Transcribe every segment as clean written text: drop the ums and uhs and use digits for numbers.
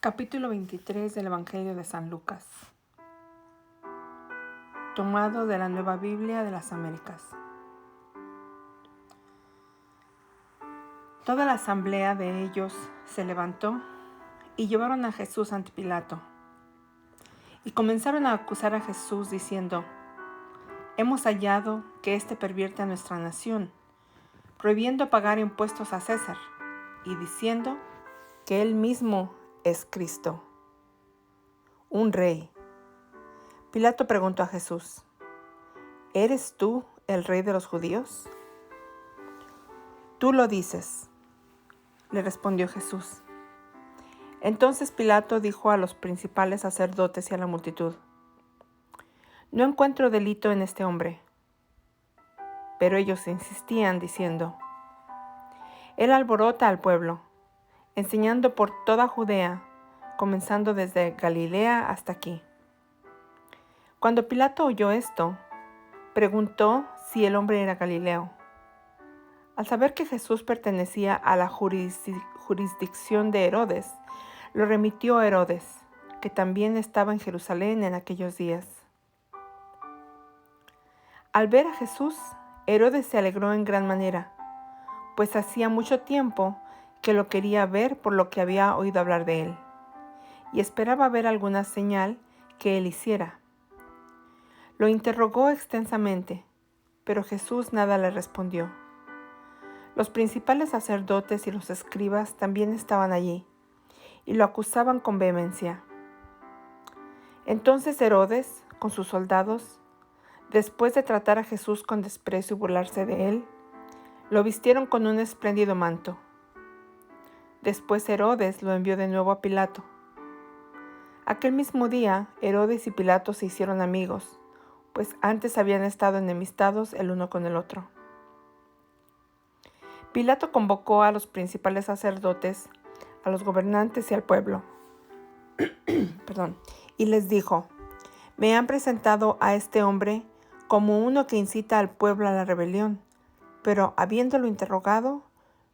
Capítulo 23 del Evangelio de San Lucas, tomado de la Nueva Biblia de las Américas. Toda la asamblea de ellos se levantó y llevaron a Jesús ante Pilato. Y comenzaron a acusar a Jesús diciendo: hemos hallado que éste pervierte a nuestra nación, prohibiendo pagar impuestos a César, y diciendo que él mismo es Cristo, un rey. Pilato preguntó a Jesús: ¿eres tú el rey de los judíos? Tú lo dices, le respondió Jesús. Entonces Pilato dijo a los principales sacerdotes y a la multitud: no encuentro delito en este hombre. Pero ellos insistían diciendo: él alborota al pueblo, enseñando por toda Judea, comenzando desde Galilea hasta aquí. Cuando Pilato oyó esto, preguntó si el hombre era Galileo. Al saber que Jesús pertenecía a la jurisdicción de Herodes, lo remitió a Herodes, que también estaba en Jerusalén en aquellos días. Al ver a Jesús, Herodes se alegró en gran manera, pues hacía mucho tiempo que lo quería ver por lo que había oído hablar de él, y esperaba ver alguna señal que él hiciera. Lo interrogó extensamente, pero Jesús nada le respondió. Los principales sacerdotes y los escribas también estaban allí, y lo acusaban con vehemencia. Entonces Herodes, con sus soldados, después de tratar a Jesús con desprecio y burlarse de él, lo vistieron con un espléndido manto. Después Herodes lo envió de nuevo a Pilato. Aquel mismo día, Herodes y Pilato se hicieron amigos, pues antes habían estado enemistados el uno con el otro. Pilato convocó a los principales sacerdotes, a los gobernantes y al pueblo. Y les dijo: me han presentado a este hombre como uno que incita al pueblo a la rebelión, pero habiéndolo interrogado,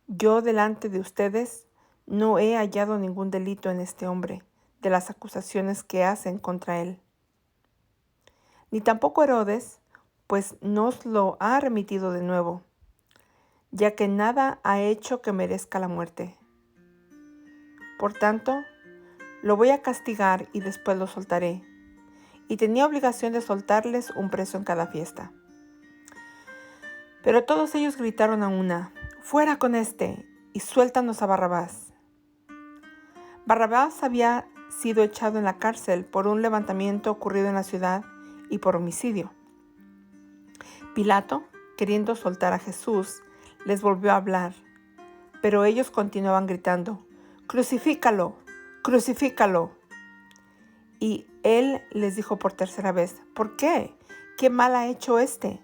yo delante de ustedes no he hallado ningún delito en este hombre de las acusaciones que hacen contra él. Ni tampoco Herodes, pues nos lo ha remitido de nuevo, ya que nada ha hecho que merezca la muerte. Por tanto, lo voy a castigar y después lo soltaré. Y tenía obligación de soltarles un preso en cada fiesta. Pero todos ellos gritaron a una: ¡fuera con este! Y suéltanos a Barrabás. Barrabás había sido echado en la cárcel por un levantamiento ocurrido en la ciudad y por homicidio. Pilato, queriendo soltar a Jesús, les volvió a hablar, pero ellos continuaban gritando: ¡crucifícalo! ¡Crucifícalo! Y él les dijo por tercera vez: ¿por qué? ¿Qué mal ha hecho éste?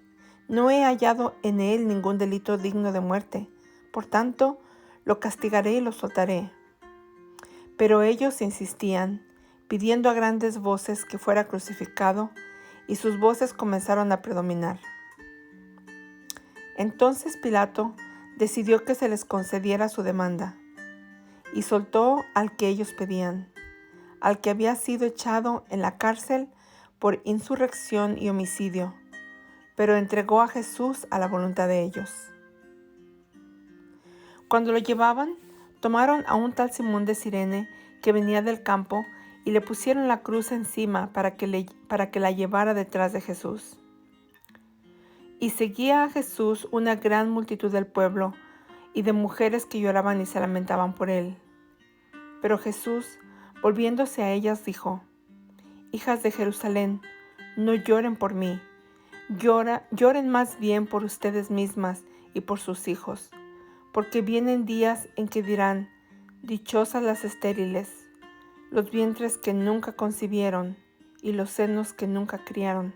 No he hallado en él ningún delito digno de muerte. Por tanto, lo castigaré y lo soltaré. Pero ellos insistían, pidiendo a grandes voces que fuera crucificado, y sus voces comenzaron a predominar. Entonces Pilato decidió que se les concediera su demanda, y soltó al que ellos pedían, al que había sido echado en la cárcel por insurrección y homicidio, pero entregó a Jesús a la voluntad de ellos. Cuando lo llevaban, tomaron a un tal Simón de Cirene que venía del campo y le pusieron la cruz encima para que la llevara detrás de Jesús. Y seguía a Jesús una gran multitud del pueblo y de mujeres que lloraban y se lamentaban por él. Pero Jesús, volviéndose a ellas, dijo: hijas de Jerusalén, no lloren por mí, lloren más bien por ustedes mismas y por sus hijos, porque vienen días en que dirán: dichosas las estériles, los vientres que nunca concibieron y los senos que nunca criaron.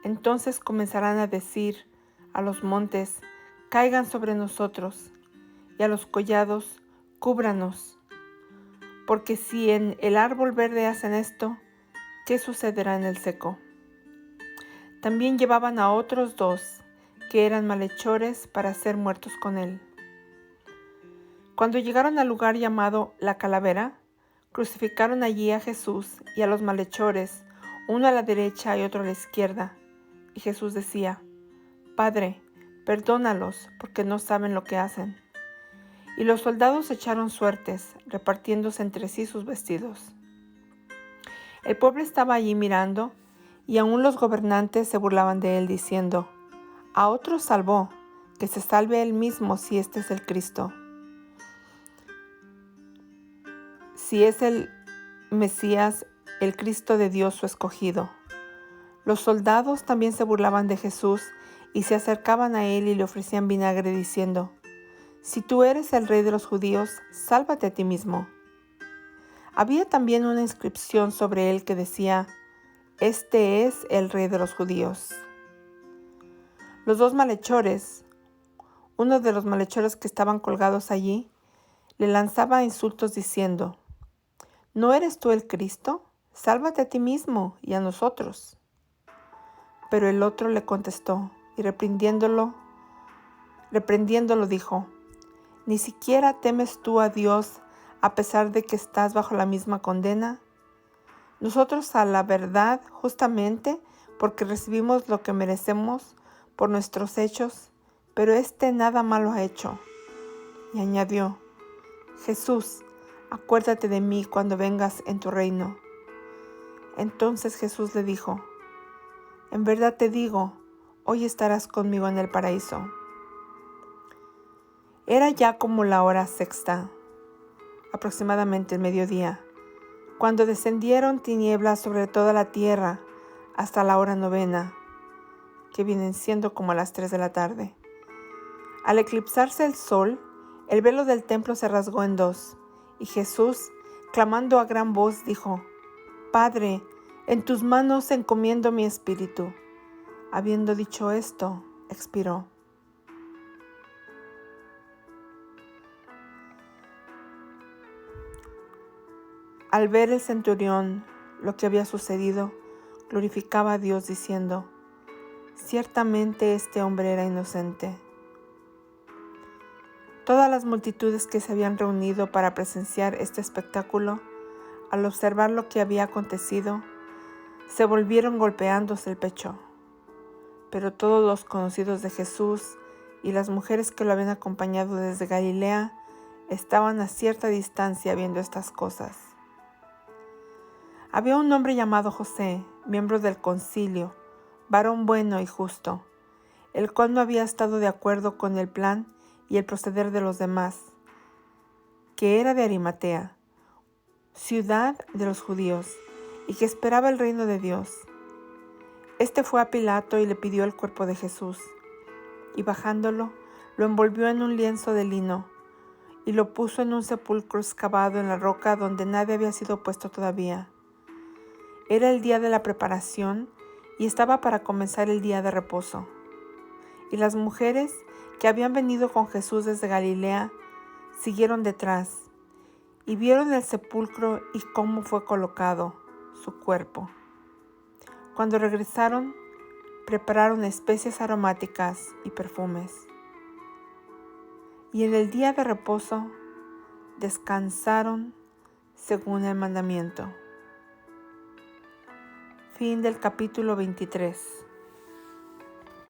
Entonces comenzarán a decir a los montes: caigan sobre nosotros, y a los collados: cúbranos. Porque si en el árbol verde hacen esto, ¿qué sucederá en el seco? También llevaban a otros dos, que eran malhechores, para ser muertos con él. Cuando llegaron al lugar llamado La Calavera, Crucificaron allí a Jesús y a los malhechores, uno a la derecha y otro a la izquierda. Y Jesús decía: Padre, perdónalos, porque no saben lo que hacen. Y los soldados echaron suertes, repartiéndose entre sí sus vestidos. El pueblo estaba allí mirando, y aún los gobernantes se burlaban de él, diciendo: A otro salvó, que se salve él mismo si este es el Cristo, si es el Mesías, el Cristo de Dios, su escogido. Los soldados también se burlaban de Jesús y se acercaban a él y le ofrecían vinagre, diciendo: Si tú eres el rey de los judíos, sálvate a ti mismo. Había también una inscripción sobre él que decía: Este es el rey de los judíos. Los dos malhechores, uno de los malhechores que estaban colgados allí, le lanzaba insultos diciendo: ¿No eres tú el Cristo? Sálvate a ti mismo y a nosotros. Pero el otro le contestó y reprendiéndolo dijo: ¿Ni siquiera temes tú a Dios a pesar de que estás bajo la misma condena? Nosotros a la verdad, justamente, porque recibimos lo que merecemos por nuestros hechos, pero éste nada malo ha hecho. Y añadió: Jesús, acuérdate de mí cuando vengas en tu reino. Entonces Jesús le dijo: En verdad te digo, hoy estarás conmigo en el paraíso. Era ya como la hora sexta, aproximadamente el mediodía, cuando descendieron tinieblas sobre toda la tierra hasta la hora novena, que vienen siendo como las 3 de la tarde. Al eclipsarse el sol, el velo del templo se rasgó en dos, y Jesús, clamando a gran voz, dijo: Padre, en tus manos encomiendo mi espíritu. Habiendo dicho esto, expiró. Al ver el centurión lo que había sucedido, glorificaba a Dios diciendo: Ciertamente este hombre era inocente. Todas las multitudes que se habían reunido para presenciar este espectáculo, al observar lo que había acontecido, se volvieron golpeándose el pecho. Pero todos los conocidos de Jesús y las mujeres que lo habían acompañado desde Galilea estaban a cierta distancia viendo estas cosas. Había un hombre llamado José, miembro del concilio, varón bueno y justo, el cual no había estado de acuerdo con el plan y el proceder de los demás, que era de Arimatea, ciudad de los judíos, y que esperaba el reino de Dios. Este fue a Pilato y le pidió el cuerpo de Jesús, y bajándolo, lo envolvió en un lienzo de lino, y lo puso en un sepulcro excavado en la roca donde nadie había sido puesto todavía. Era el día de la preparación, y estaba para comenzar el día de reposo. Y las mujeres que habían venido con Jesús desde Galilea siguieron detrás, y vieron el sepulcro y cómo fue colocado su cuerpo. Cuando regresaron, prepararon especias aromáticas y perfumes. Y en el día de reposo descansaron según el mandamiento. Fin del capítulo 23.